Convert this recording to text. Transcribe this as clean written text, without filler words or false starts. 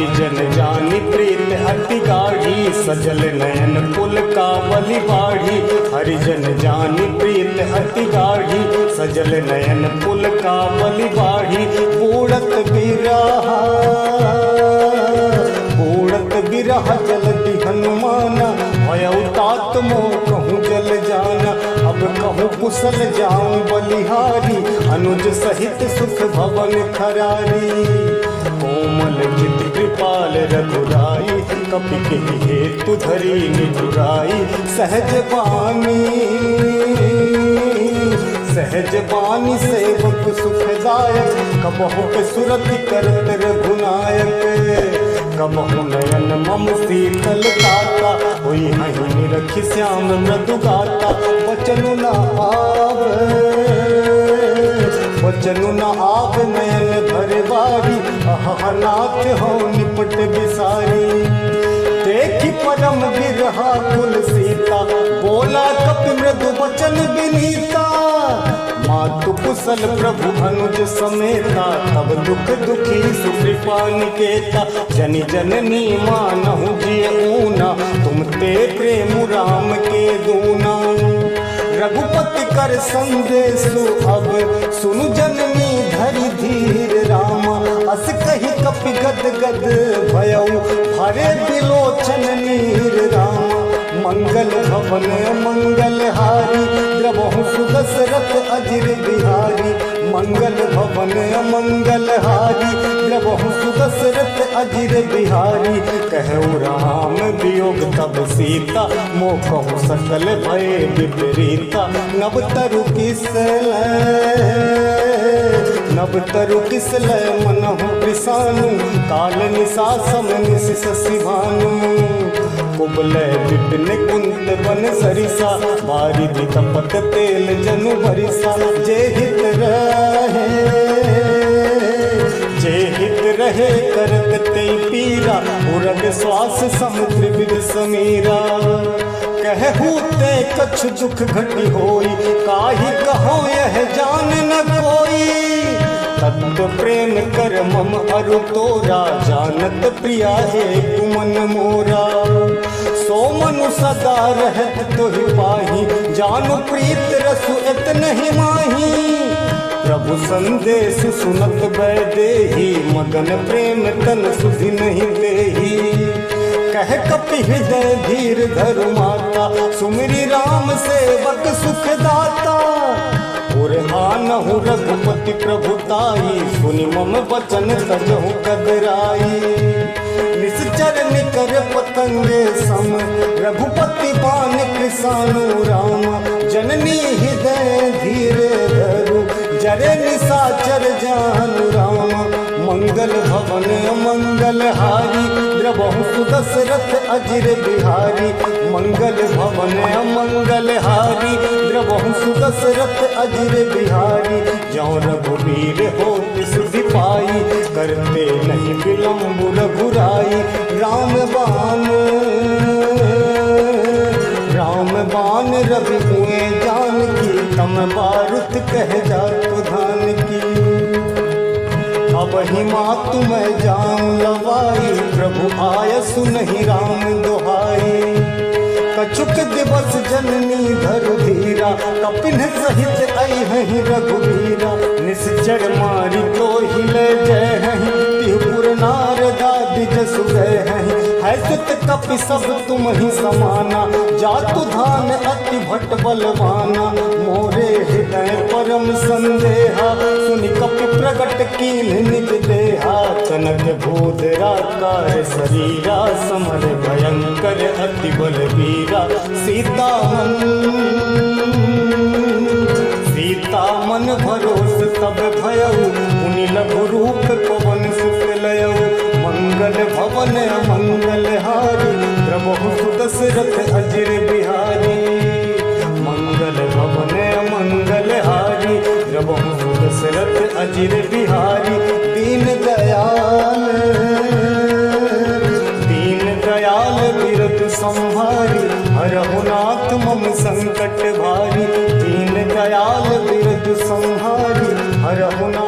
हरिजन जानी प्रीत अति गाढ़ी, सजल नयन पुल का बलि बाढ़ी। हरिजन जानी प्रीत अति गाढ़ी, सजल नयन पुल का बलि बाढ़ी। बूढ़त बिरहा जलति हनुमाना, भयउ तात मोह कहूँ जल जाना। अब कहूँ कुशल जाऊँ बलिहारी, अनुज सहित सुख भवन खरारी। कोमल चित कृपाल रघुराई, कपि के हेतु धरी निठुराई। सहज बानी सेवक सुखदायक, कबहु के सुरति करत रघुनायक। कबहु नयन मम शीतल ताता, होई हहीं निरखि श्याम मृदु गाता। बचनु न आव नयन भर बारी, अहनाथ हो निपट बिसारी। देखी परम बिरहा कुल सीता, बोला कपि मृदु वचन विनीता। मातु कुशल प्रभु अनुज समेता, तब दुख दुखी सुकृपा निकेता। जनि जननी मानहु जिय ऊना, तुम ते प्रेम राम के दूना। रघुपति कर संदेशु अब सुनु जननी धरि धीर रामा। अस कही कपि गद गद भयउ, भरे बिलोचन नीर रामा। मंगल भवन मंगल हारी, द्रवहु सुदशरथ अजिर बिहारी। मंगल भवन मंगल हारी, द्रवहु सुदशरथ अजिर बिहारी। कहु राम वियोग तब सीता, मोह सकल भय विपरीता। नव तरु किसलय मनहु कृसानु, काल निशा सम निश शशि भानु। कुबलय विपिन कुंत बन सरिसा, बारिधि तपत तेल जनु बरिसा। जे हित रहे करत ते पीरा, उरग श्वास समुद्र विद समीरा। कहू ते कछ दुख घटी होई, काहि कहो यह जान न कोई। तत्व प्रेम कर मम अरु तोरा, जानत प्रिया एक मन मोरा। सो मनु सदा रहत तोहि पाही, जानु प्रीत रसु इतनहि माही। प्रभु संदेश सुनत बैदेही, मगन प्रेम तन सुधि नहीं देही। कह कपि हृदय धीर धरु माता, सुमिरि राम सेवक सुख दाता। उरहानहु रघुपति प्रभुताई, सुनि मम वचन तजहु कदराई। निश्चर निकर पतंगे सम, रघुपति बान कृसानु राम। जननी हृदय धीरे धरु, जरे निशाचर जानु राम। मंगल भवन मंगल हारी, द्रवहु सुदशरथ अजिर बिहारी। मंगल भवन मंगल हारी, द्रवहु सुदशरथ अजिर बिहारी। जौं रघुवीर होत सुधि पाई, करते नहीं विलम्ब रघुराई। राम बान रवि हुए जानकी, तम बारुत कह जातु धान की। अब ही मातु मैं जान लवाई, प्रभु आयसु नहीं राम दोहाई। कछुक दिवस जननी धरु धीरा, कपिन सहित अइहहि रघुवीरा। निश्चर मारी तो हिले जय हहि, तिहुपुर नारदा द्विज सुगय हहि। है सुत कपि सब तुम ही समाना, जातु धान अति भट बलवाना। मोरे हृदय परम संदेहा, सुनि कपि प्रगट कीन निज देहा। कनक भूधराकार शरीरा, समर भयंकर अति बलवीरा। सीता मन भरोस तब भयउ, मुनि लघु रूप पवन सुत लयउ। मंगल भवन मंगल हारी, प्रभु सुदशरथ अजिर बिहारी। मंगल भवन मंगल हारी, प्रभु सुदशरथ अजिर बिहारी। दीन दयाल बिरद संभारी, हरहु नाथ मम संकट भारी। दीन दयाल बिरद संभारी, हरहु नाथ